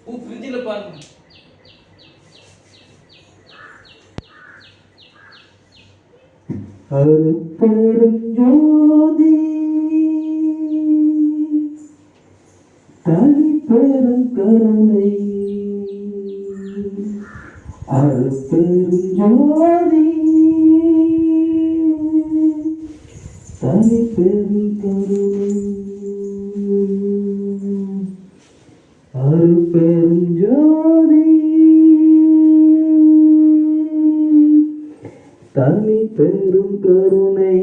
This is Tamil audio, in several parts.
ஃப்ரிட்ஜில் பாருங்க. அருட்பெருஞ்சோதி தனிப்பெருங்கருணை அருட்பெருஞ்சோதி தனிப்பெருங்கருணை அருட்பெருஞ்சோதி தனி பெரும் கருணை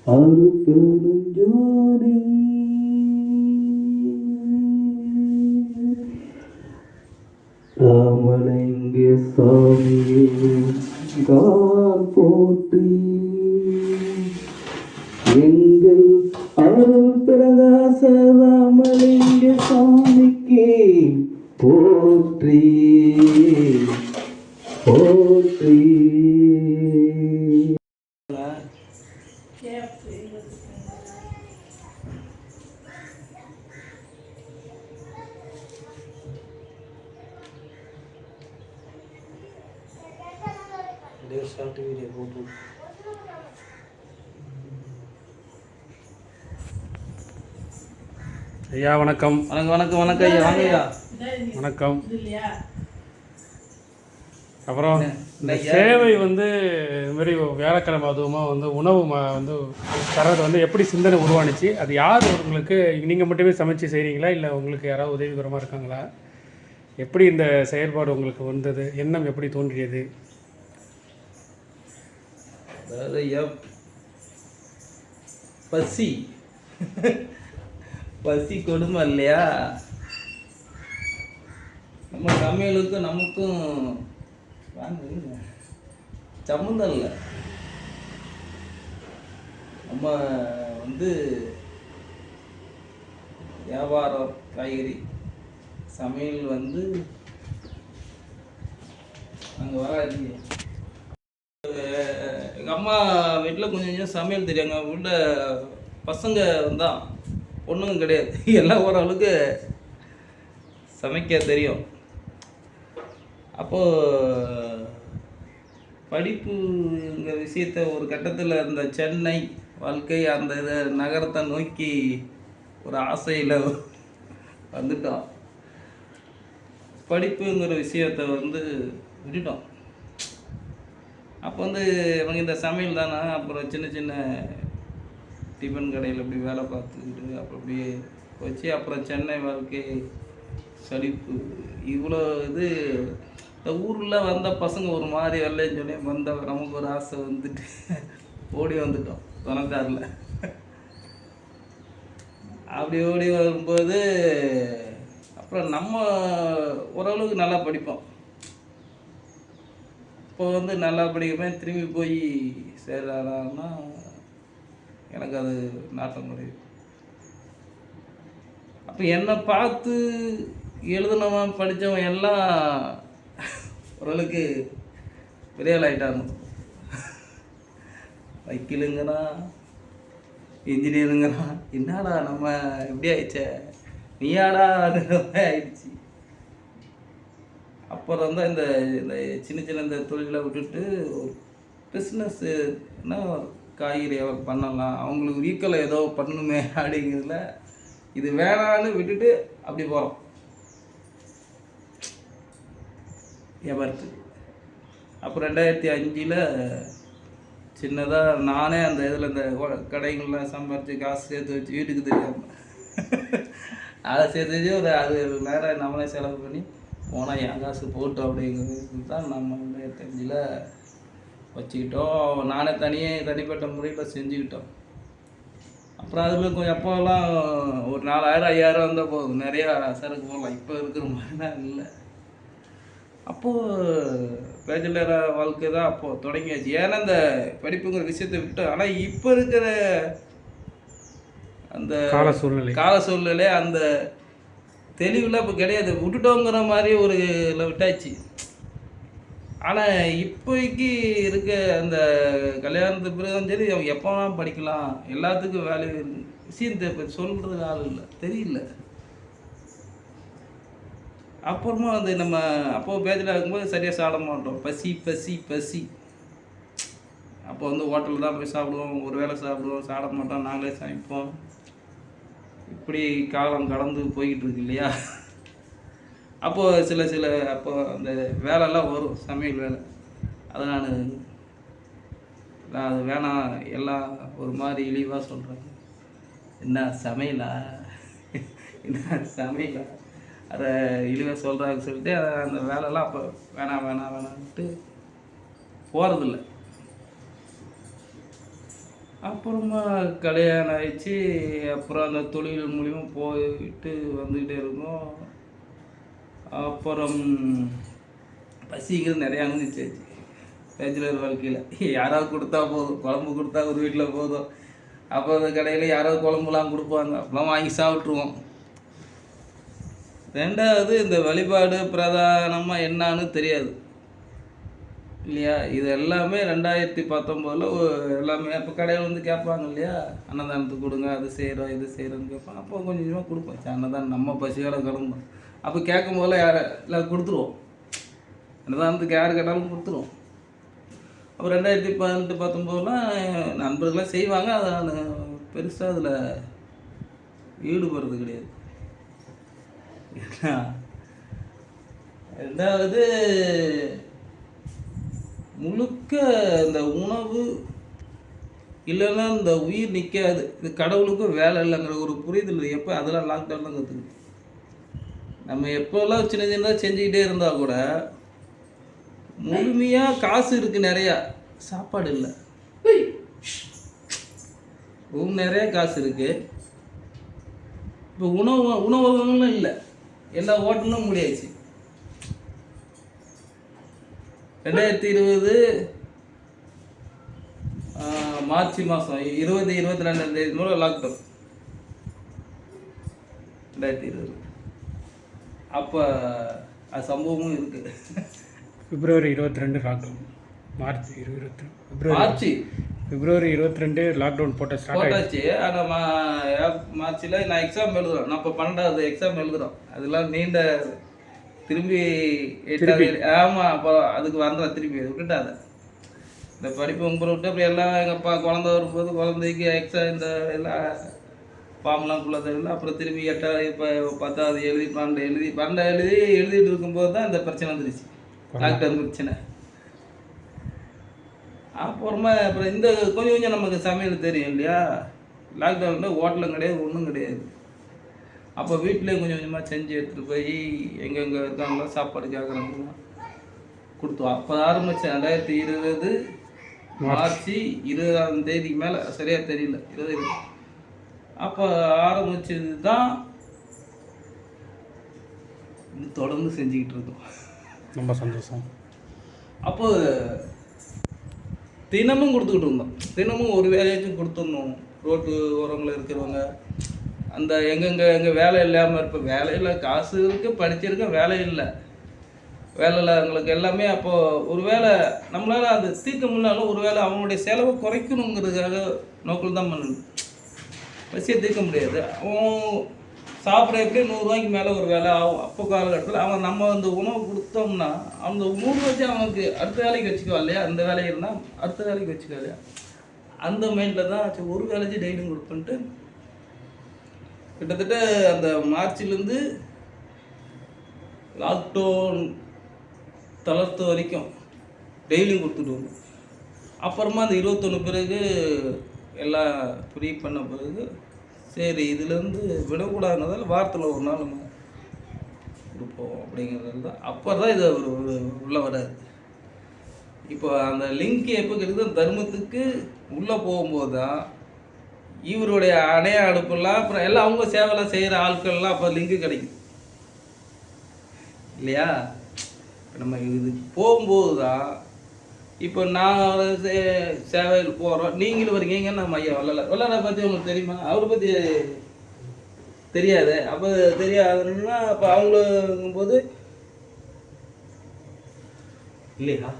அரு பெரும் ஜோதி ராமலிங்க சாமியே கால் போற்றி எங்கள் அருள் பிரகாச ராமலிங்க சாமிக்கு போற்றி போற்றி. ஐயா வணக்கம். வணக்கம் வணக்கம் வணக்கம் ஐயா. வாங்க ஐயா. வணக்கம். அப்புறம் இந்த சேவை வந்து இதுமாரி வியாழக்கிழமை அதுவுமாக வந்து உணவு வந்து தரது வந்து எப்படி சிந்தனை உருவானுச்சு? அது யார் உங்களுக்கு நீங்கள் மட்டுமே சமைச்சு செய்கிறீங்களா இல்லை உங்களுக்கு யாராவது உதவிகரமாக இருக்காங்களா? எப்படி இந்த செயல்பாடு உங்களுக்கு வந்தது? எண்ணம் எப்படி தோன்றியது? அதாவது ஐயா பசி பசி கொடுமை இல்லையா? நம்ம சமையலுக்கும் நமக்கும் சம்மந்தம் இல்லை. நம்ம வந்து வியாபாரம் காய்கறி சமையல் வந்து அங்கே வராது. எங்கள் அம்மா வீட்டில் கொஞ்சம் கொஞ்சம் சமையல் தெரியும். எங்கள் வீட்டில் பசங்க வந்தால் பொண்ணுங்க கிடையாது, எல்லாம் ஓரளவுக்கு சமைக்க தெரியும். அப்போது படிப்புங்கிற விஷயத்த ஒரு கட்டத்தில் இந்த சென்னை வாழ்க்கை அந்த இதை நகரத்தை நோக்கி ஒரு ஆசையில் வந்துட்டோம். படிப்புங்கிற விஷயத்தை வந்து விட்டுட்டோம். அப்போ வந்து எனக்கு இந்த சமையல் தானே. அப்புறம் சின்ன சின்ன டிஃபன் கடையில் அப்படி வேலை பார்த்துக்கிட்டு அப்புறம் அப்படியே வச்சு அப்புறம் சென்னை வாழ்க்கை சலிப்பு இவ்வளோ இது. இந்த ஊரில் வந்த பசங்க ஒரு மாதிரி வரலன்னு சொல்லி வந்த நமக்கு ஒரு ஆசை வந்துட்டு ஓடி வந்துட்டோம் தொணக்காரில். அப்படி ஓடி வரும்போது அப்புறம் நம்ம ஓரளவுக்கு நல்லா படிப்போம். இப்போ வந்து நல்லா படிக்கிறேன். திரும்பி போய் சேரலான்னா எனக்கு அது நாட்டம் முடியும். அப்போ என்னை பார்த்து எழுதுனவன் படித்தவன் எல்லாம் ஓரளவுக்கு பெரிய ஆள் ஆகிட்டாங்க. வக்கீலுங்கிறான், இன்ஜினியருங்கிறான். என்னடா நம்ம எப்படி ஆயிடுச்சே, நீயாடா ஆயிடுச்சு. அப்புறம் தான் இந்த இந்த சின்ன சின்ன இந்த தொழிலை விட்டுட்டு ஒரு பிஸ்னஸ்னா காய்கறி வியாபாரம் பண்ணலாம், அவங்களுக்கு வீக்கில் ஏதோ பண்ணணுமே அப்படிங்கிறதுல இது வேணான்னு விட்டுட்டு அப்படி போகிறோம் வியாபாரத்துக்கு. அப்புறம் 2005 சின்னதாக நானே அந்த இதில் இந்த கடைகள்லாம் சம்பாரித்து காசு சேர்த்து வச்சு வீட்டுக்கு தெரியாமல் அதை சேர்த்து வச்சு ஒரு அது நேரம் நம்மளே செலவு பண்ணி போனால் என் காசு போட்டோம் அப்படிங்கிறது தான் நம்ம 2005 வச்சுக்கிட்டோம். நானே தனிப்பட்ட முறையில் செஞ்சுக்கிட்டோம். அப்புறம் அதில் கொஞ்சம் அப்போல்லாம் ஒரு 4000 5000 வந்தால் போதும், நிறையா சரக்கு போகலாம். இப்போ இருக்கிற மாதிரிலாம் இல்லை. அப்போது பேச்சுலர் வாழ்க்கை தான் அப்போது தொடங்கியாச்சு. ஏன்னா இந்த படிப்புங்கிற விஷயத்தை விட்டு. ஆனால் இப்போ இருக்கிற அந்த கால சூழ்நிலை அந்த தெளிவுலாம் இப்போ கிடையாது. விட்டுட்டோங்கிற மாதிரி ஒரு விட்டாச்சு. ஆனால் இப்போதைக்கு இருக்க அந்த கல்யாணத்துக்கு பிறகு சரி அவங்க எப்போலாம் படிக்கலாம், எல்லாத்துக்கும் வேலை விஷயத்தை இப்போ சொல்கிறது ஆள் இல்லை, தெரியல. அப்புறமா வந்து நம்ம அப்போ பேச்சில் இருக்கும்போது சரியாக சாப்பிட மாட்டோம், பசி பசி பசி. அப்போ வந்து ஹோட்டலில் தான் போய் சாப்பிடுவோம், ஒரு வேளை சாப்பிடுவோம், சாப்பிட மாட்டோம், நாங்களே சமைப்போம். இப்படி காலம் கடந்து போய்கிட்டு இருக்கு இல்லையா. அப்போது சில அப்போ அந்த வேலைலாம் வரும், சமையல் வேலை. அதை நான் அது வேணாம், எல்லாம் ஒரு மாதிரி இழிவாக சொல்கிறாங்க. என்ன சமையலா, என்ன சமையலா, அதை இழிவாக சொல்கிறாங்க சொல்லிட்டு அந்த வேலைலாம் அப்போ வேணான்ட்டு போகிறதில்ல. அப்புறமா கல்யாணம் ஆயிடுச்சு. அப்புறம் அந்த தொழில் மூலிமா போயிட்டு வந்துக்கிட்டே இருக்கோம். அப்புறம் பசிக்கிறது நிறையா அனுபவிச்சாச்சு பேச்சுலர் வாழ்க்கையில். யாராவது கொடுத்தா போதும், குழம்பு கொடுத்தா ஒரு வீட்டில் போதும். அப்போ அந்த கடையில் யாராவது குழம்புலாம் கொடுப்பாங்க, அப்பெல்லாம் வாங்கி சாப்பிட்ருவோம். ரெண்டாவது இந்த வழிபாடு பிரதானமாக என்னான்னு தெரியாது இல்லையா. இது எல்லாமே 2019 எல்லாமே அப்போ கடையில் வந்து கேட்பாங்க இல்லையா, அன்னதானத்துக்கு கொடுங்க, அது செய்கிறோம் இது செய்கிறோன்னு கேட்பாங்க. அப்போ கொஞ்சம் கொஞ்சமாக கொடுப்போம். சரி அன்னதானம் நம்ம பசியோட கிளம்பும். அப்போ கேட்கும் போதெல்லாம் எல்லாம் கொடுத்துருவோம், அன்னதானத்துக்கு யார் கேட்டாலும் கொடுத்துருவோம். அப்போ 2018 19 நண்பர்களாம் செய்வாங்க, அதை நான் பெருசாக அதில் ஈடுபடுறது கிடையாது. ரெண்டாவது முழுக்க இந்த உணவு இல்லைன்னா இந்த உயிர் நிற்காது, இது கடவுளுக்கும் வேலை இல்லைங்கிற ஒரு புரிதல் எப்போ அதெல்லாம் லாக்டவுன் தான் கற்றுக்கணும். நம்ம எப்போல்லாம் சின்ன சின்னதாக செஞ்சுக்கிட்டே இருந்தால் கூட முழுமையாக காசு இருக்குது, நிறையா சாப்பாடு இல்லை. நிறைய காசு இருக்குது, இப்போ உணவகங்களும் இல்லை, எல்லா ஹோட்டலும் முடியாச்சு. 2020 மார்ச் மாதம் 22 மூலம் லாக்டவுன் 2020. அப்போ அது சம்பவமும் இருக்குது. பிப்ரவரி 22 லாக்டவுன், மார்ச் 22 பிப்ரவரி 22 லாக்டவுன் போட்டாச்சு. ஆனால் மார்ச்சில் நான் எக்ஸாம் எழுதுகிறோம், நான் இப்போ 12வது எக்ஸாம் எழுதுகிறோம். அதெல்லாம் நீண்ட திரும்பி 8வது. ஆமாம், அப்போ அதுக்கு வந்துடும், திரும்பி விட்டுட்டாத இந்த படிப்பு உங்களை விட்டு. அப்படி எல்லாம் எங்கள் அப்பா குழந்தை வரும்போது குழந்தைக்கு எக்ஸாம் இந்த எல்லாம் ஃபார்ம்லாம் ஃபுல்லாக தெரியல. அப்புறம் திரும்பி 8வது இப்போ 10வது எழுதி 12 எழுதிட்டு இருக்கும்போது தான் இந்த பிரச்சனை வந்துருச்சு, லாக்டவுன் பிரச்சனை. அப்புறமா அப்புறம் இந்த கொஞ்சம் கொஞ்சம் நமக்கு சமையல் தெரியும் இல்லையா. லாக்டவுனில் ஹோட்டலும் கிடையாது, ஒன்றும் கிடையாது. அப்போ வீட்டிலே கொஞ்சம் கொஞ்சமாக செஞ்சு எடுத்துகிட்டு போய் எங்கெங்கே இருக்காங்களோ சாப்பாடு கேட்குறாங்களோ கொடுத்தோம். அப்போ ஆரம்பித்தேன் 2020 மார்ச் 20ஆம் தேதிக்கு மேலே, சரியாக தெரியல, 20. அப்போ ஆரம்பிச்சது தான் தொடர்ந்து செஞ்சுக்கிட்டு இருக்கோம். ரொம்ப சந்தோஷம். அப்போ தினமும் கொடுத்துக்கிட்டு இருந்தோம், தினமும் ஒரு வேலையாச்சும் கொடுத்துடணும். ரோட்டு ஓரங்களில் இருக்கிறவங்க, அந்த எங்கள் வேலை இல்லாமல் இருப்போம். வேலையில் காசு இருக்குது, படிச்சிருக்க, வேலை இல்லை, வேலையில் அவங்களுக்கு எல்லாமே. அப்போது ஒரு வேளை நம்மளால் அது தீர்க்க முடியாலும் ஒரு வேளை அவங்களுடைய செலவை குறைக்கணுங்கிறதுக்காக நோக்கில் தான் பண்ணணும். பசியை தீர்க்க முடியாது. அவன் சாப்பிட எப்படி 100 ரூபாய்க்கு மேலே ஒரு வேலை ஆகும். அப்போ காலகட்டத்தில் அவன் நம்ம அந்த உணவு கொடுத்தோம்னா அந்த 100 வச்சு அவனுக்கு அடுத்த வேலைக்கு வச்சுக்குவா இல்லையா. அந்த வேலை இருந்தால் அடுத்த வேலைக்கு வச்சுக்கா இல்லையா. அந்த மைண்டில் தான் சரி ஒரு வேலைக்கு டெய்லியும் கொடுப்பேன்ட்டு கிட்டத்தட்ட அந்த மார்ச்லேருந்து லாக்டவுன் தளர்த்த வரைக்கும் டெய்லியும் கொடுத்துட்டு வந்தோம். அப்புறமா அந்த 21 பிறகு எல்லாம் ஃப்ரீ பண்ண பிறகு சரி இதுலேருந்து விடக்கூடாதுனால வாரத்தில் ஒரு நாள் நம்ம கொடுப்போம் அப்படிங்கிறது தான். அப்போ தான் இது உள்ளே வராது. இப்போ அந்த லிங்க் எப்போ கிடைக்குது, தர்மத்துக்கு உள்ளே போகும்போது தான் இவருடைய அணைய அடுப்பெல்லாம் அப்புறம் எல்லாம் அவங்க சேவைலாம் செய்கிற ஆட்கள்லாம் அப்போ லிங்க்கு கிடைக்கும் இல்லையா. நம்ம இது போகும்போது தான் இப்போ நான் சேவையில் போகிறோம், நீங்களும் வரீங்க. நம்ம ஐயா வள்ளலை பற்றி உங்களுக்கு தெரியுமா? அவரை பற்றி தெரியாது. அப்போ தெரியாதுன்னா அப்போ அவங்களுங்கும்போது இல்லையா?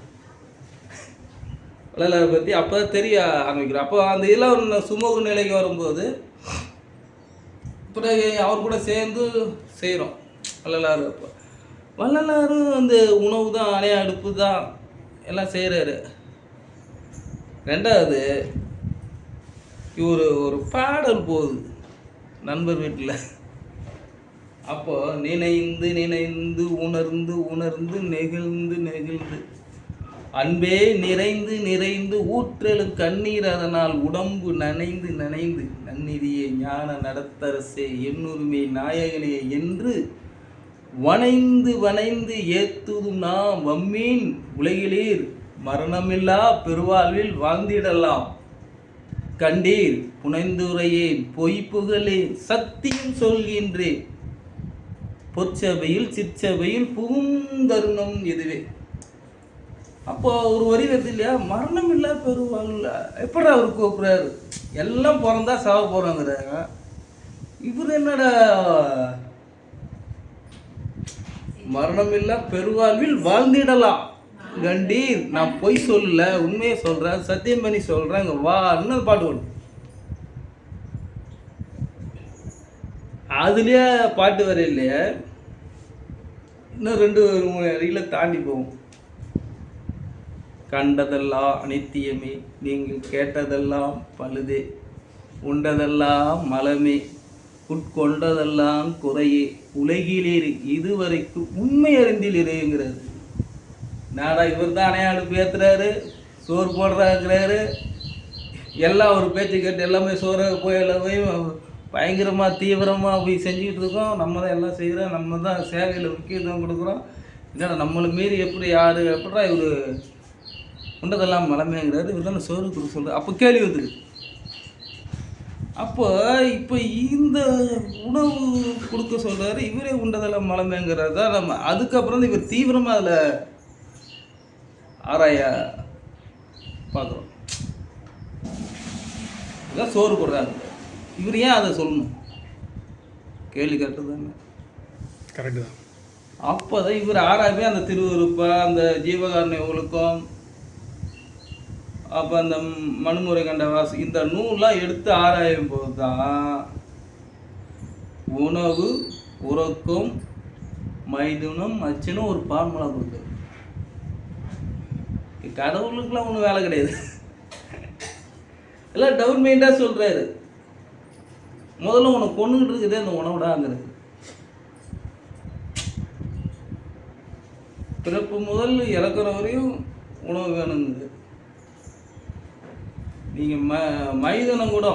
வள்ளலாரை பற்றி அப்போ தான் தெரிய ஆரம்பிக்கிறோம். அப்போ அந்த இதெல்லாம் ஒரு சுமூக நிலைக்கு வரும்போது பிறகு அவர் கூட சேர்ந்து செய்கிறோம் வள்ளலார். அப்போ வள்ளலாரும் அந்த உணவு தான், அணைய அடுப்பு தான் எல்லாம் செய்கிறாரு. ரெண்டாவது இவர் ஒரு பாடல் போகுது நண்பர் வீட்டில். அப்போ நினைந்து நினைந்து உணர்ந்து உணர்ந்து நெகிழ்ந்து நெகிழ்ந்து அன்பே நிறைந்து நிறைந்து ஊற்றலும் கண்ணீர் அதனால் உடம்பு நனைந்து நனைந்து நன்னிதியே ஞான நடத்தரசே என்னுரிமை நாயகனே என்று வனைந்து வனைந்து ஏத்துதும் நாம் வம்மீன் உலகிலீர் மரணமில்லா பெருவாழ்வில் வாழ்ந்திடலாம் கண்டீர் புனைந்துரையேன் பொய்ப்புகளேன் சத்தியம் சொல்கின்றேன் பொற்சபையில் சிற்சபையில் புகுந்தருணம் இதுவே. அப்போ ஒரு வரி வருது இல்லையா, மரணம் இல்லை பெருவாழ்ல. எப்படி அவர் கூப்பிட்றாரு, எல்லாம் பிறந்தா சாவ போகிறாங்கிறாங்க. இவர் என்னடா மரணம் இல்லை பெருவாழ்வில் வாழ்ந்திடலாம் கண்டீர், நான் பொய் சொல்லல உண்மையை சொல்கிறேன் சத்தியம் பண்ணி சொல்கிறேன் இங்கே வா இன்னொரு பாட்டு வரும். அதுலேயே பாட்டு வர இல்லையா, இன்னும் 2-3 அடியில் தாண்டி போகும். கண்டதெல்லாம் அனித்தியமே நீங்கள் கேட்டதெல்லாம் பழுதே உண்டதெல்லாம் மலமே உட்கொண்டதெல்லாம் குறையே உலகிலேறு இதுவரைக்கும் உண்மை அறிந்திலிருங்கிறது. நாடா இவர் தான் அணையாடு பேத்துறாரு, சோறு போடுறாங்கிறாரு, எல்லாம் ஒரு பேச்சு கேட்டு எல்லாமே சோறை போய் எல்லாமே பயங்கரமாக தீவிரமாக போய் செஞ்சுக்கிட்டு இருக்கோம். நம்ம தான் எல்லாம் செய்கிறோம், நம்ம தான் சேவையில் முக்கியத்துவம் கொடுக்குறோம். என்னடா நம்மளை மீறி எப்படி யார் எப்படா இவர் உண்டதெல்லாம் மலமேங்கிறாரு, இவர் தானே சோறு கொடுக்க சொல்கிறார். அப்போ கேள்வி வந்துருக்கு. அப்போ இப்போ இந்த உணவு கொடுக்க சொல்கிறாரு, இவரே உண்டதெல்லாம் மலமேங்கிறாரு தான் நம்ம. அதுக்கப்புறம் தான் இவர் தீவிரமாக அதில் ஆராய பார்க்குறோம். இதான் சோறு போடுறாங்க, இவர் ஏன் அதை சொல்லணும்? கேள்வி கேட்டது தானே, கரெக்டு தான். அப்போ தான் இவர் ஆராய்வே அந்த திருவருப்பா அந்த ஜீவகாருண்ய ஒழுக்கம் அப்போ அந்த மனுமுறை கண்ட வாசி இந்த நூலாம் எடுத்து ஆராயும் போது தான் உணவு உறக்கம் மைதுனம் அச்சுன்னு ஒரு ஃபார்முலா கொடுக்குது. கடவுளுக்குலாம் ஒன்றும் வேலை கிடையாது, எல்லாம் டவுன் மைண்டாக சொல்கிறாரு. முதல்ல உனக்கு கொண்டுகிட்டு இருக்குதே அந்த உணவுடாங்கிறது. பிறப்பு முதல் இறக்குற வரையும் உணவு வேணுங்குது. நீங்கள் மைதனம் கூட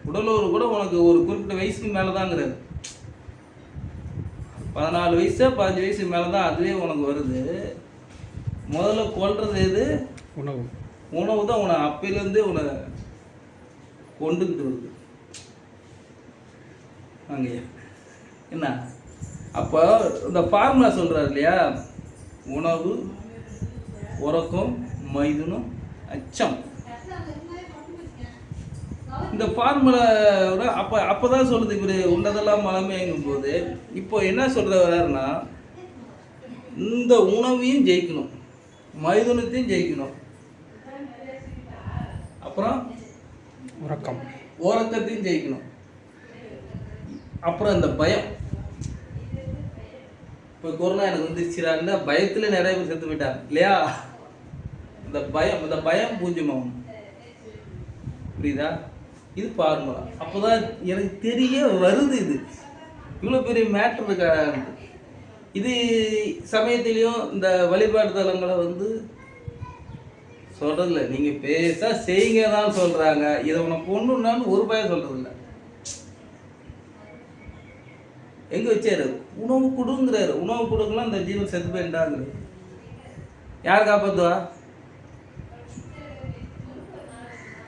உடலூர் கூட உனக்கு ஒரு குறிப்பிட்ட வயசுக்கு மேலே தாங்கிறது. 14 வயசு 15 வயசுக்கு மேலே தான் அதுவே உனக்கு வருது. முதல்ல கொள்வது எது? உணவு. உணவு தான் உன அப்பையிலேருந்தே உன்னை கொண்டுக்கிட்டு வருது அங்கேயா என்ன. அப்போ இந்த ஃபார்முலா சொல்கிறார் இல்லையா, உணவு உறக்கம் மைதுனம் அச்சம், இந்த ஃபார்முலா அப்போ தான் சொல்லுது இவர் உண்டதெல்லாம் மலமேங்கும் போது. இப்போ என்ன சொல்கிற வர்றாருன்னா, இந்த உணவையும் ஜெயிக்கணும், மைதுனத்தையும் ஜெயிக்கணும், அப்புறம் உறக்கத்தையும் ஜெயிக்கணும், அப்புறம் இந்த பயம். இப்போ கொரோனா எனக்கு வந்துருச்சுடான்னு பயத்தில் நிறைய பேர் செத்து போயிட்டாங்க இல்லையா. இந்த பயம் பூஜ்யமாகும், புரியுதா? இது ஃபார்முலா. அப்போ தான் எனக்கு தெரிய வருது இது இவ்வளோ பெரிய மேட்ரு இருக்காது. இது சமயத்திலையும் இந்த வழிபாடு தலங்களை வந்து சொல்கிறதில்ல, நீங்கள் பேசா செய்யுங்க தான் சொல்கிறாங்க. இதை உனக்கு ஒன்றுனாலும் ஒரு பயம் சொல்கிறதில்ல. எங்கே வச்சாரு, உணவு கொடுங்கிறாரு, உணவு கொடுக்கலாம் இந்த ஜீவன் செத்து போயிட்டாங்கிறது. யார் காப்பாற்றுவா?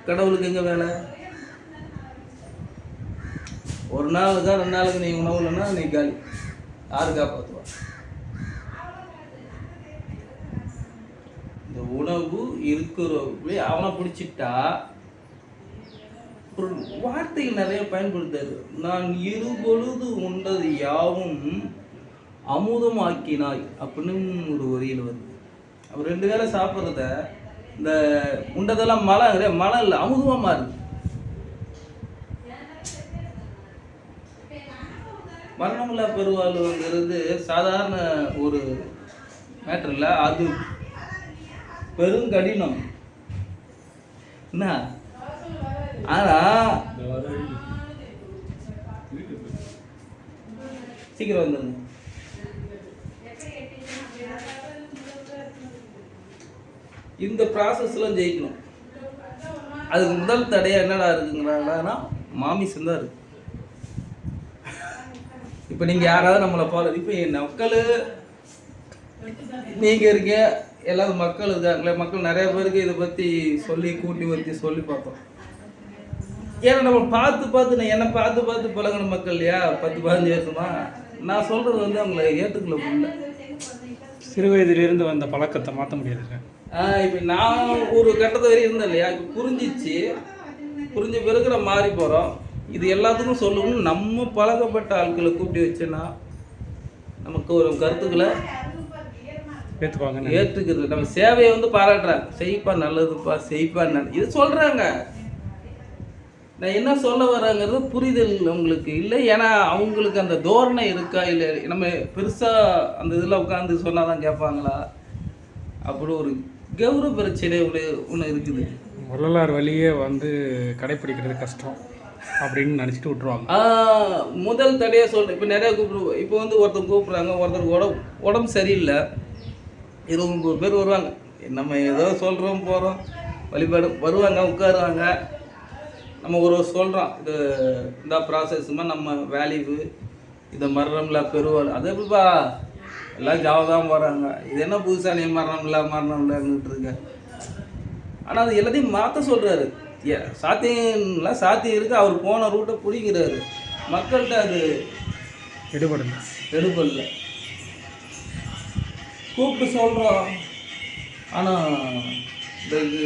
கடவுளுக்கு எங்கே வேலை? ஒரு நாளுக்கா 2 நாளுக்கு நீ உணவு இல்லைன்னா நீ காலி. யாரு காப்பாற்றுவா? இந்த உணவு இருக்கிற அவனை பிடிச்சிட்டா ஒரு வார்த்தைகள் நிறைய பயன்படுத்தாரு. நான் இருபொழுது உண்டது யாவும் அமுதம் ஆக்கினாய் அப்படின்னு ஒரு வரியில் வருது. அவர் 2 வேளை சாப்பிட்றத இந்த உண்டதெல்லாம் மழை மழை இல்லை அமுதமாக மாறுது. மரணமில்லா பெருவாழ்வுங்கிறது சாதாரண ஒரு மேட்டர் இல்லை, அது பெருங்கடினம் என்ன. ஆனால் சீக்கிரம் வந்துடுங்க. இந்த ப்ராசஸ்லாம் ஜெயிக்கணும். அதுக்கு முதல் தடையாக என்னடா இருக்குங்கிறாங்கன்னா மாமிசம் தான் இருக்கு. இப்போ நீங்கள் யாராவது நம்மளை ஃபாலோ, இப்போ மக்கள் நீங்கள் இருக்க எல்லாரும் மக்கள் இருக்காங்களே, மக்கள் நிறைய பேருக்கு இதை பற்றி சொல்லி கூட்டி வச்சு சொல்லி பார்த்தோம். ஏன்னா நம்ம பார்த்து என்னை பார்த்து பழகின மக்கள் இல்லையா 10-15 வருஷமா, நான் சொல்கிறது வந்து அவங்கள ஏற்றுக்கல முடியல. சிறு வயதிலிருந்து வந்த பழக்கத்தை மாற்ற முடியாது. இப்போ நான் ஒரு கட்டத்தை வரையும் இருந்தேன் இல்லையா, இப்போ புரிஞ்ச பிறகு நம்ம மாறி போகிறோம். இது எல்லாத்துக்கும் சொல்லணும்னு நம்ம பழக்கப்பட்ட ஆட்களை கூப்பிட்டு வச்சோன்னா நமக்கு ஒரு கருத்துக்களை ஏற்றுக்கிறது. நம்ம சேவையை வந்து பாராட்டுறாங்க, செய்ப்பா நல்லதுப்பா, செய்ப்பா நல்லது, இது சொல்கிறாங்க. நான் என்ன சொல்ல வராங்கிறது புரிதல் அவங்களுக்கு இல்லை. ஏன்னா அவங்களுக்கு அந்த தோரணை இருக்கா இல்லை, நம்ம பெருசாக அந்த இதில் உட்காந்து சொன்னால் தான் கேட்பாங்களா, அப்படி ஒரு கௌரவ பிரச்சனை ஒன்று இருக்குது. வரலாறு வழியே வந்து கடைப்பிடிக்கிறது கஷ்டம் அப்படின்னு நினச்சிட்டு விட்ருவாங்க. முதல் தடையாக சொல்கிறேன். இப்போ நிறையா கூப்பிடுவோம். இப்போ வந்து ஒருத்தர் கூப்பிட்றாங்க, ஒருத்தருக்கு உடம்பு சரியில்லை, 20-30 பேர் வருவாங்க. நம்ம ஏதோ சொல்கிறோம் போகிறோம், வழிபாடு வருவாங்க, உட்காருவாங்க. நம்ம ஒரு சொல்கிறோம், இது இந்த ப்ராசஸ்மா நம்ம வேல்யூ, இதை மரணமில்லா பெருவாள், அது எப்படிப்பா எல்லாம் ஜாவதான் போகிறாங்க, இது என்ன புதுசாக நீ மரணமில்லான்னுட்டு இருக்க. ஆனால் அது எல்லாத்தையும் மாற்ற சொல்கிறாரு. சாத்தியம்லாம் சாத்தியம் இருக்குது, அவர் போன ரூட்டை பிடிக்கிறாரு. மக்கள்கிட்ட அது எடுபடல. கூப்பிட்டு சொல்கிறோம், ஆனால் இந்த இது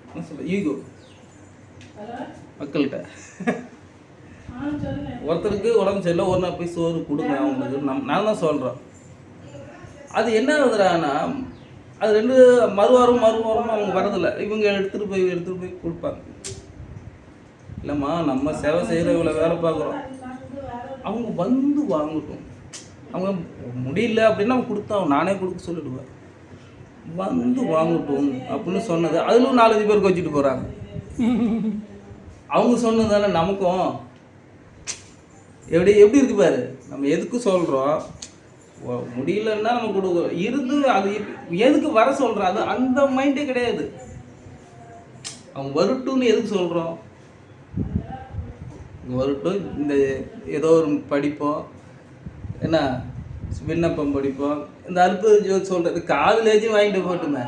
என்ன சொல்ல ஈகோ மக்கள்கிட்ட. ஒருத்தருக்கு உடம்பு சரியில்லை, ஒரு நாள் போய் சோறு கொடுங்க அவங்களுக்கு, நான் தான் சொல்கிறோம். அது என்ன ஆகுதுறான்னா, அது 2 மறுவாரம் அவங்க வரதில்லை. இவங்க எடுத்துகிட்டு போய் கொடுப்பாங்க. இல்லைம்மா நம்ம சேவை செய்கிற இவ்வளோ வேலை பார்க்குறோம், அவங்க வந்து வாங்கட்டும். அவங்க முடியல அப்படின்னா அவங்க கொடுத்தா நானே கொடுக்க சொல்லிடுவேன், வந்து வாங்கட்டும் அப்படின்னு சொன்னது. அதிலும் 4-5 பேருக்கு வச்சுட்டு போகிறாங்க. அவங்க சொன்னதால நமக்கும் எப்படி இருக்கு பாரு. நம்ம எதுக்கு சொல்கிறோம், முடியலன்னா நம்ம கொடுக்குறோம், இருந்து அது எதுக்கு வர சொல்கிறோம், அது அந்த மைண்டே கிடையாது. அவங்க வரட்டும்னு எதுக்கு சொல்கிறோம், வரட்டும், இந்த ஏதோ ஒரு படிப்போம், என்ன விண்ணப்பம் படிப்போம், இந்த அற்புத ஜோதி சொல்கிறது காதுலேஜும் வாங்கிட்டு போட்டுமே.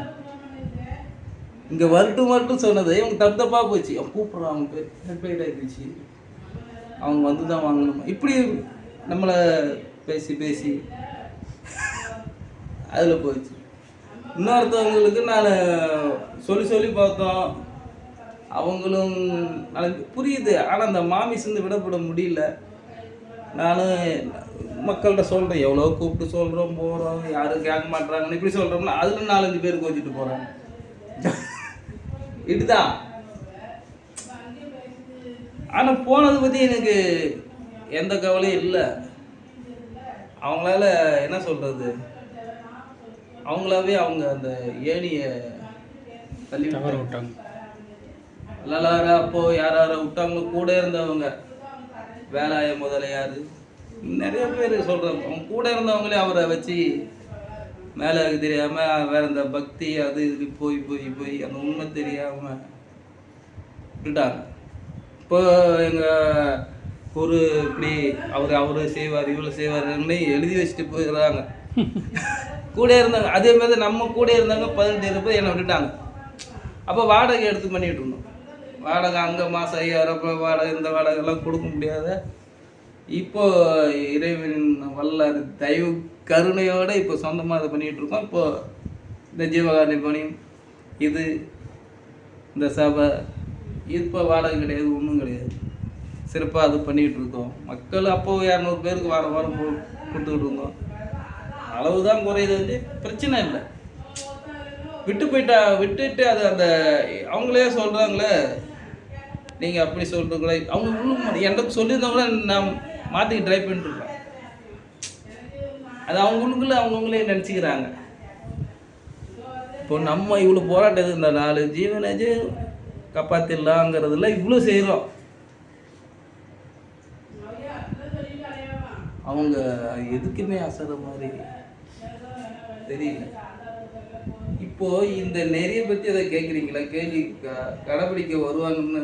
இங்கே வரட்டும் சொன்னது இவங்க தப்பாக போச்சு. அவன் கூப்பிட்றான், அவங்க பேர் ஹெட்பைட் ஆகிடுச்சு, அவங்க வந்து தான் வாங்கணுமா, இப்படி நம்மளை பேசி அதில் போயிடுச்சு. இன்னொருத்தவங்களுக்கு நான் சொல்லி பார்த்தோம், அவங்களும் எனக்கு புரியுது. ஆனால் அந்த மாமிசந்து விடப்பட முடியல. நானும் மக்கள்கிட்ட சொல்கிறேன், எவ்வளோ கூப்பிட்டு சொல்கிறோம், போகிறோம், யாரும் கேட்க மாட்டுறாங்கன்னு இப்படி சொல்கிறோம்னா அதில் 4-5 பேருக்கு வச்சுட்டு போகிறாங்க. இதுதான். ஆனால் போனதை பற்றி எனக்கு எந்த கவலையும் இல்லை. அவங்களால என்ன சொல்கிறது, அவங்களாவே அவங்க அந்த ஏணியை தள்ளி விட்டாங்க. எல்லாரும் அப்போது யார் விட்டாங்களோ கூட இருந்தவங்க, வேலாய முதலையார், நிறைய பேர் சொல்கிறாங்க. அவங்க கூட இருந்தவங்களே அவரை வச்சு மேலே தெரியாமல் வேற இந்த பக்தி அது இதுக்கு போய் அந்த உண்மை தெரியாமல் விட்டுட்டாங்க. இப்போ எங்கள் ஒரு இப்படி அவரு செய்வார், இவ்வளோ செய்வார்னு எழுதி வச்சுட்டு போயிடுறாங்க. கூட இருந்தாங்க, அதே மாதிரி நம்ம கூட இருந்தாங்க 18 பேர் என்னை விட்டுட்டாங்க. அப்போ வாடகை எடுத்து பண்ணிகிட்டு இருந்தோம். வாடகை அங்கே மாதம் 5000 வாடகை, இந்த வாடகை எல்லாம் கொடுக்க முடியாத. இப்போது இறைவன் வல்லாறு தயவு கருணையோடு இப்போ சொந்தமாக அதை பண்ணிகிட்டு இருக்கோம். இப்போது இந்த ஜீவகாரணி பணியும் இது இந்த சபை இப்போ வாடகை கிடையாது, ஒன்றும் கிடையாது, சிறப்பாக அது பண்ணிகிட்டு இருக்கோம். மக்கள் அப்போது 200 பேருக்கு வாரம் கொடுத்துக்கிட்டு இருந்தோம். அளவு தான் குறையுது, வந்து பிரச்சனை இல்லை. விட்டுட்டு அது அந்த அவங்களே சொல்கிறாங்களே நீங்கள் அப்படி சொல்கிறீங்களே, அவங்க இன்னும் என்கிட்ட சொல்லியிருந்தவங்கள நான் மாற்றிக்க ட்ரை பண்ணிட்டுருக்கேன். அது அவங்களுக்குள்ள அவங்கவுங்களே நினச்சிக்கிறாங்க. இப்போ நம்ம இவ்வளோ போராட்டம் இந்த 4 ஜீவனாச்சு காப்பாற்றிடலாங்கிறதுல இவ்வளோ செய்கிறோம். அவங்க எதுக்குமே அசர மாதிரி தெரியல. இப்போ இந்த நிறைய பற்றி அதை கேட்குறீங்களா? கேள்வி கடைப்பிடிக்க வருவாங்கன்னு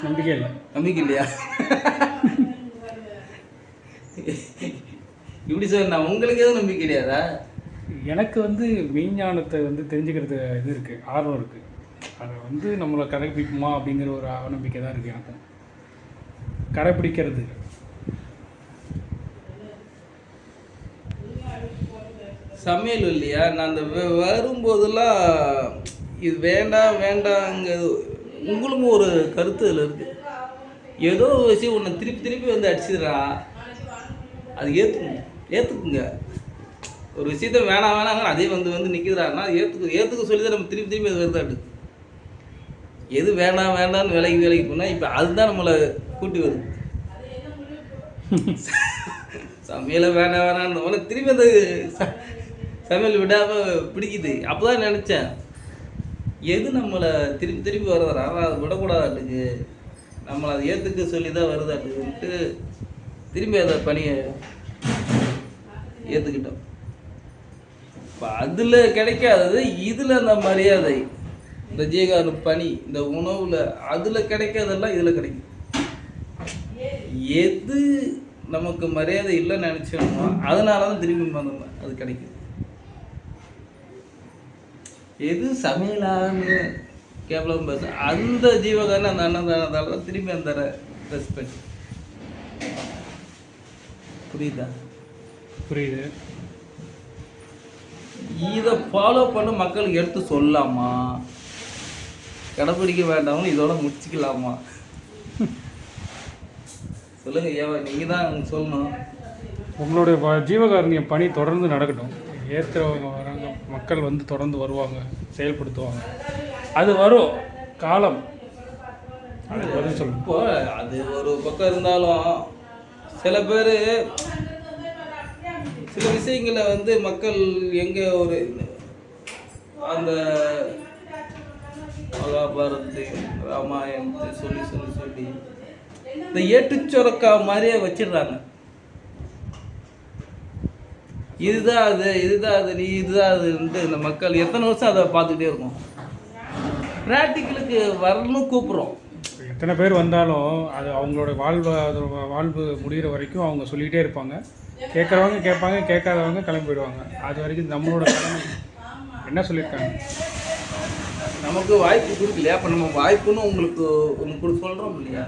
நம்பிக்கை இல்லையா? இப்படி சொன்னா உங்களுக்கு எதுவும் நம்பிக்கை கிடையாதா? எனக்கு வந்து மெய்ஞானத்தை வந்து தெரிஞ்சுக்கிறது இது இருக்குது, ஆர்வம் இருக்குது. அதை வந்து நம்மளை கடைப்பிடிக்குமா அப்படிங்கிற ஒரு அவநம்பிக்கை தான் இருக்குது எனக்கு. கடைப்பிடிக்கிறது சமையல் இல்லையா? நான் அந்த வரும்போதெல்லாம் இது வேண்டாங்கிறது உங்களுக்கும் ஒரு கருத்து இதில் இருக்குது. ஏதோ ஒரு விஷயம் ஒன்று திருப்பி வந்து அடிச்சிடுறான், அது ஏற்றுக்குங்க. ஒரு விஷயத்த வேணாங்க அதே வந்து நிற்கிறாருன்னா ஏற்றுக்க சொல்லி தான் நம்ம திருப்பி அது வருதாட்டு. எது வேண்டான்னு விலைக்கு போனால் இப்போ அதுதான் நம்மளை கூட்டி வருது. சமையலை வேணான்னு போல திருப்பி அந்த சமையல் விடாமல் பிடிக்குது. அப்போ தான் நினச்சேன், எது நம்மளை திருப்பி வர்றாரா அதை விடக்கூடாதாட்டுக்கு, நம்மளை அதை ஏற்றுக்க சொல்லி தான் வருதாட்டுன்ட்டு திரும்பி அதை பணியை ஏற்றுக்கிட்டோம். இப்போ அதில் கிடைக்காதது இதில் அந்த மரியாதை, இந்த ஜீகார பணி, இந்த உணவில் அதில் கிடைக்காதெல்லாம் இதில் கிடைக்கும். எது நமக்கு மரியாதை இல்லைன்னு நினச்சோமோ அதனால தான் திரும்பி வந்தோம் அது கிடைக்கும். எது சமையலான்னு கேவலம் பேச அந்த ஜீவகாரன் அந்த அன்னதானத்தால் தான் திரும்பி அந்த ரெஸ்பெக்ட். புரியுது. இதை ஃபாலோ பண்ண மக்களுக்கு எடுத்து சொல்லலாமா, கடைப்பிடிக்க வேண்டாம்னு இதோட முடிச்சுக்கலாமா? சொல்லுங்க ஏவா, நீங்கள் தான் சொல்லணும். உங்களுடைய ஜீவகாருண்ய பணி தொடர்ந்து நடக்கட்டும். ஏற்றுறவங்க வராங்க, மக்கள் வந்து தொடர்ந்து வருவாங்க, செயல்படுத்துவாங்க. அது வரும் காலம், அது பதில் சொல்லணும். இப்போ அது ஒரு பக்கம் இருந்தாலும் சில பேர் சில விஷயங்களை வந்து மக்கள் எங்கே ஒரு அந்த மகாபாரத்தை ராமாயணத்தை சொல்லி இந்த ஏட்டுச்சொரக்கா மாதிரியே வச்சிடுறாங்க. இதுதான் அது நீ இதுதான் அதுன்ட்டு இந்த மக்கள் எத்தனை வருஷம் அதை பார்த்துக்கிட்டே இருக்கும். ப்ராக்டிக்கலுக்கு வரணும் கூப்பிட்றோம். எத்தனை பேர் வந்தாலும் அது அவங்களோட வாழ்வு முடிகிற வரைக்கும் அவங்க சொல்லிகிட்டே இருப்பாங்க. கேட்குறவங்க கேட்பாங்க, கேட்காதவங்க கிளம்பி போயிடுவாங்க. அது வரைக்கும் நம்மளோட கடமை. என்ன சொல்லியிருக்காங்க, நமக்கு வாய்ப்பு கொடுக்கலையா? அப்போ நம்ம வாய்ப்புன்னு உங்களுக்கு சொல்கிறோம் இல்லையா?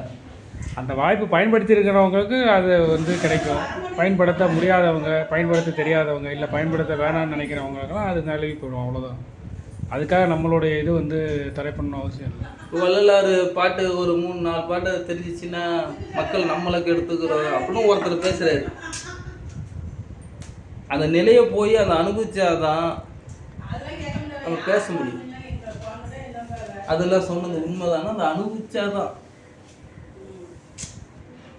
அந்த வாய்ப்பு பயன்படுத்தி இருக்கிறவங்களுக்கு அது வந்து கிடைக்கும். பயன்படுத்த முடியாதவங்க, பயன்படுத்த தெரியாதவங்க, இல்லை பயன்படுத்த வேணாம்னு நினைக்கிறவங்களுக்கெல்லாம் அது நழுவி போயிடும். அவ்வளோதான். அதுக்காக நம்மளுடைய இது வந்து தடை பண்ணணும் அவசியம் இல்லை. வள்ளலார் பாட்டு ஒரு 3-4 பாட்டு தெரிஞ்சிச்சுன்னா மக்கள் நம்மளுக்கு எடுத்துக்கிறோம் அப்படின்னு ஒருத்தர் பேசுகிறாரு. அந்த நிலையை போய் அதை அனுபவிச்சாதான் நம்ம பேச முடியும். அதெல்லாம் சொன்னது உண்மைதானா, அதை அனுபவிச்சாதான்.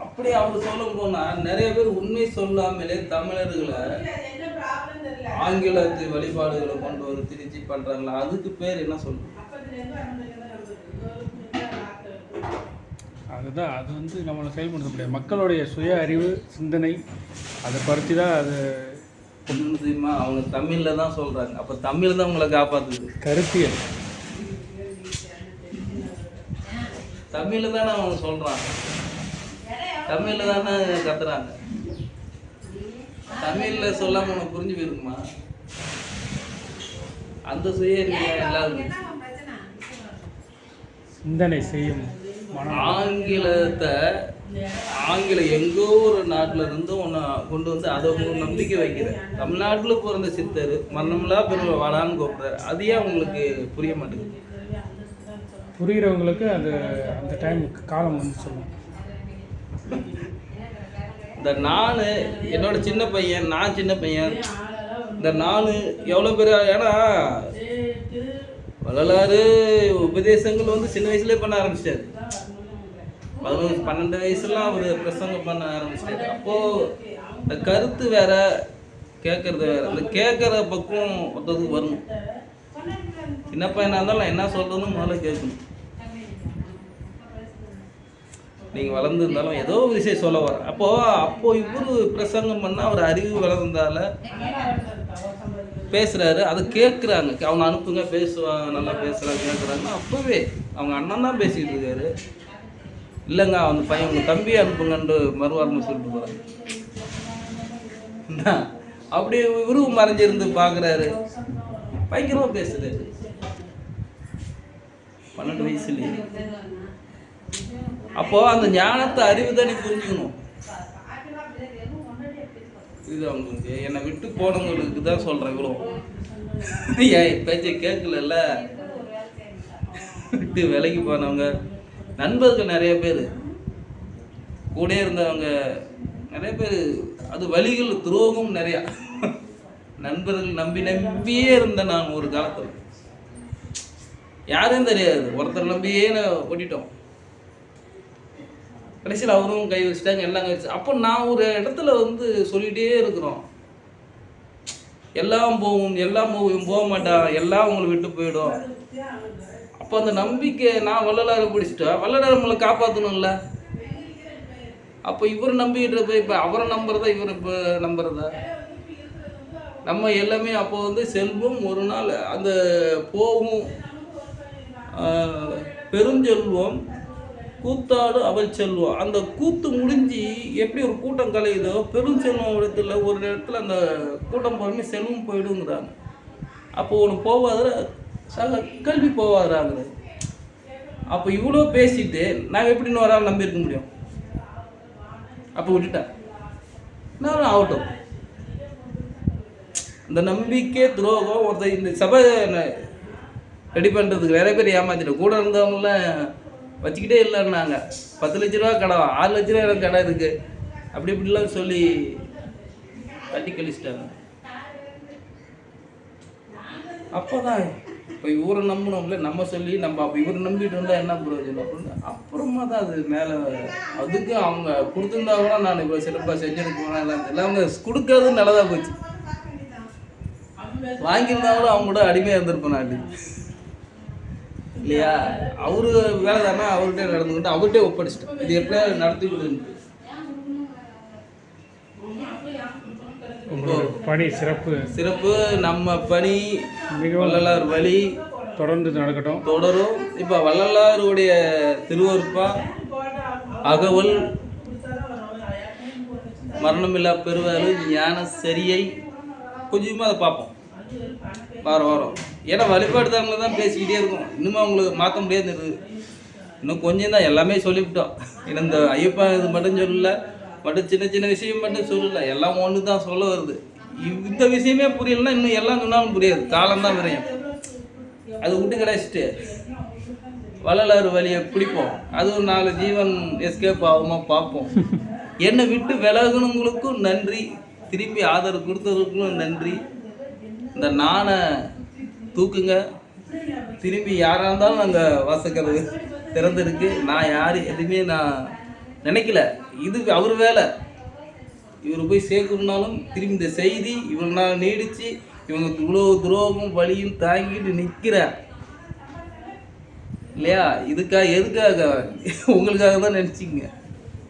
அப்படி அவர் சொல்ல போனால் நிறைய பேர் உண்மை சொல்லாமலே தமிழர்களை ஆங்கிலத்து வழிபாடுகளை கொண்டு ஒரு திருச்சி பண்ணுறாங்களா, அதுக்கு பேர் என்ன சொல்லுங்க? அதுதான், அது வந்து நம்மளை செயல்படுத்த முடியாது. மக்களுடைய சுய அறிவு சிந்தனை அதை பருத்தி தான் அது தெரியுமா. அவங்க தமிழில் தான் சொல்கிறாங்க, அப்போ தமிழ் தான் உங்களை காப்பாற்றுது. கருத்தியல் தமிழில் தானே அவங்க சொல்கிறாங்க, தமிழில் தானே கத்துறாங்க. தமிழில் சொல்லாமல் உனக்கு புரிஞ்சு போயிருக்குமா? அந்த சுய எல்லாருமே சிந்தனை செய்யும். ஆங்கிலம் எங்கோ ஒரு நாட்டில் இருந்து ஒன்று கொண்டு வந்து அதை ஒரு நம்பிக்கை வைக்கிறேன். தமிழ்நாட்டில் பிறந்த சித்தர் மரணம்லாம் பெரிய வாழான்னு கூப்பிட்றாரு. அது ஏன் உங்களுக்கு புரிய மாட்டேங்குது? புரிகிறவங்களுக்கு அது அந்த டைம் காலம் வந்து சொல்லும். இந்த நான் என்னோட சின்ன பையன், இந்த நான் எவ்வளோ பேர், ஏன்னா வள்ளலார் உபதேசங்கள் வந்து சின்ன வயசுலேயே பண்ண ஆரம்பிச்சிட்டாரு. 11-12 வயசுலாம் அவர் பிரசங்கம் பண்ண ஆரம்பிச்சிட்டாரு. அப்போது அந்த கருத்து வேற, கேட்கறது வேற. அந்த கேட்குற பக்கம் ஒருத்தருக்கு வரணும். சின்ன பையனாக இருந்தாலும் நான் என்ன சொல்கிறதுன்னு முதல்ல கேட்கணும். நீங்கள் வளர்ந்துருந்தாலும் ஏதோ ஒரு விஷயம் சொல்ல வர அப்போது இவர் பிரசங்கம் பண்ணால் அவர் அறிவு வளர்ந்தால பேசுகிறாரு, அதை கேட்குறாங்க. அவங்க அனுப்புங்க, பேசுவாங்க, நல்லா பேசுகிறாங்க, கேட்குறாங்க. அப்போவே அவங்க அண்ணன் தான் பேசிக்கிட்டு இருக்காரு. இல்லைங்க அந்த பையன் உங்கள் தம்பியை அனுப்புங்கன்ட்டு மறுவாரம்னு சொல்லிட்டு போகிறாங்க. அப்படி இவரும் மறைஞ்சிருந்து பார்க்குறாரு, பயங்கரமாக பேசுறாரு. 12 வயசுலேயே. அப்போது அந்த ஞானத்தை அறிவு தானே புரிஞ்சுக்கணும். இது அவங்களுக்கு என்னை விட்டு போனவங்களுக்கு தான் சொல்கிறேன். இவ்வளோ ஏன் பேச்சை கேட்கல, விட்டு விலைக்கு போனவங்க நண்பர்கள் நிறைய பேர், கூட இருந்தவங்க நிறைய பேர், அது வழிகள் துரோகம் நிறையா. நண்பர்கள் நம்பியே இருந்தேன் நான் ஒரு காலத்தில். யாரும் தெரியாது, ஒருத்தர் நம்பியே ஓட்டிட்டோம். கடைசியில் அவரும் கை வச்சுட்டாங்க, எல்லாம் கை வச்சு. அப்போ நான் ஒரு இடத்துல வந்து சொல்லிகிட்டே இருக்கிறோம், எல்லாம் போகும், எல்லாம் போக மாட்டான், எல்லாம் உங்களை விட்டு போயிடும். அப்போ அந்த நம்பிக்கை, நான் வள்ளலாரை பிடிச்சிட்டா வள்ளலார் நம்மளை காப்பாற்றணும்ல. அப்போ இவர் நம்பிக்கிட்டு போய் இப்போ அவரை நம்புறதா இவர் இப்போ நம்புறதா? நம்ம எல்லாமே அப்போ வந்து செல்வம் ஒரு நாள் அந்த போகும். பெருஞ்செல்வம் கூத்தாடு அவள் செல்வம். அந்த கூத்து முடிஞ்சு எப்படி ஒரு கூட்டம் கலையுதோ, பெருஞ்செல்வம் இடத்துல ஒரு இடத்துல அந்த கூட்டம் போகிறமே செல்வம் போயிடுங்கிறாங்க. அப்போ ஒன்று போவாத கல்வி போவாதாங்கிறது. அப்போ இவ்வளோ பேசிட்டு நாங்கள் எப்படி இன்னொரு ஆள் நம்பி இருக்க முடியும்? அப்போ விட்டுட்டேன், நான் ஆகட்டும். இந்த நம்பிக்கை துரோகம் ஒருத்தர் இந்த சபை ரெடி பண்ணுறதுக்கு நிறைய பேர் ஏமாத்திட்டோம். கூட இருந்தவங்களாம் வச்சுக்கிட்டே இல்லைன்னாங்க. 10 லட்ச ரூபா கடை, 6 லட்ச ரூபா எனக்கு கடை இருக்குது, அப்படி இப்படிலாம் சொல்லி தட்டி கழிச்சிட்டாங்க. அப்போ தான் இப்போ இவரை நம்பணும்ல, நம்ம சொல்லி நம்ம அப்போ இவரை நம்பிட்டு இருந்தால் என்ன பிரயோஜனம் அப்படின்னு அப்புறமா தான் அது மேலே. அதுக்கு அவங்க கொடுத்துருந்தா கூட நான் இப்போ சிறப்பாக செஞ்சுருக்கேன். எல்லாம் தெரியல, அவங்க கொடுக்கறது நல்லதாக போச்சு. வாங்கியிருந்தாலும் அவங்க கூட அடிமையாக இருந்திருப்பேன் நான் இல்லையா? அவரு வேலை தானே, அவர்கிட்ட நடந்துக்கிட்டு அவர்கிட்டே ஒப்படைச்சிட்டேன். இது எப்படியா நடத்தி கொடுங்க. பணி சிறப்பு நம்ம பணி வள்ளலார் வழி தொடர்ந்து நடக்கட்டும், தொடரும். இப்போ வள்ளலாருடைய திருவருப்பா, அகவல், மரணமில்லா பெருவாறு, ஞான சரியை கொஞ்சமாக அதை பார்ப்போம் வாரம். ஏன்னா வழிபாடுதாங்க தான் பேசிக்கிட்டே இருக்கும். இன்னுமே அவங்களுக்கு மாற்ற முடியாது. இன்னும் கொஞ்சம் தான், எல்லாமே சொல்லிவிட்டோம். ஏன்னா இந்த ஐயப்பா இது மட்டும் சொல்லலை, மட்டும் சின்ன விஷயம் மட்டும் சொல்லலை, எல்லாம் ஒன்று தான் சொல்ல வருது. இந்த விஷயமே புரியலைன்னா இன்னும் எல்லாம் சொன்னாலும் புரியாது, காலம்தான் விரையும். அது விட்டு கிடைச்சிட்டு வள்ளலார் வழியை பிடிப்போம். அது ஒரு 4 ஜீவன் எஸ்கேப் ஆகுமா பார்ப்போம். என்னை விட்டு விலகுனவங்களுக்கும் நன்றி, திரும்பி ஆதரவு கொடுத்தவர்களுக்கும் நன்றி. இந்த நானை தூக்குங்க, திரும்பி யாராக இருந்தாலும் நாங்கள் வாசக்கிறது திறந்துருக்கு. நான் யார் எதுவுமே நான் நினைக்கல, இது அவர் வேலை. இவர் போய் சேர்க்கணுன்னாலும் திரும்பி இந்த செய்தி இவங்க நான் நீடித்து இவங்களுக்கு இவ்வளோ துரோகம் வலியும் தாங்கிட்டு நிற்கிறேன் இல்லையா? இதுக்காக எதுக்காக? உங்களுக்காக தான் நினச்சிங்க.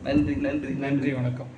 நன்றி, வணக்கம்.